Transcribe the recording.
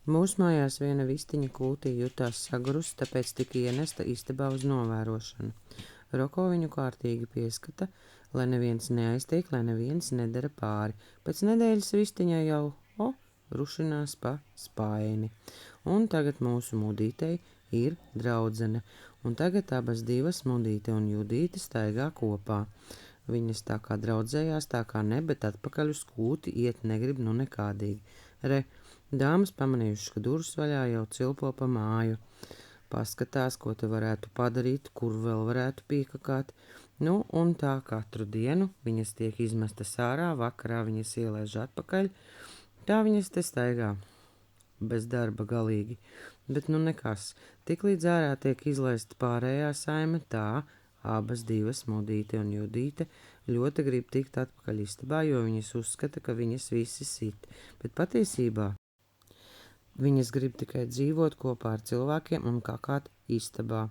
Mūsu mājās viena vistiņa kūtī jutās sagurusi, tāpēc tika ienesta istabā uz novērošanu. Roko viņu kārtīgi pieskata, lai neviens neaiztiek, lai neviens nedara pāri. Pēc nedēļas vistiņa jau, rušinās pa spaini. Un tagad mūsu Mudītei ir draudzene, un tagad abas divas, Mudīte un Judīte, staigā kopā. Viņas tā kā draudzējās, tā kā ne, bet atpakaļ uz kūti iet negrib nu nekādīgi. Dāmas pamanījušas, ka durvis vaļā, jau cilpo pa māju. Paskatās, ko te varētu padarīt, kur vēl varētu piekakāt. Nu, un tā katru dienu viņas tiek izmestas ārā, vakarā viņas ielaiž atpakaļ. Tā viņas te staigā bez darba galīgi. Bet nu nekas, tiklīdz ārā tiek izlaista pārējā saime, tā abas divas, Mudīte un Judīte, ļoti grib tikt atpakaļ istabā, jo viņas uzskata, ka viņas visi sit. Bet patiesībā viņas grib tikai dzīvot kopā ar cilvēkiem un kakāt istabā.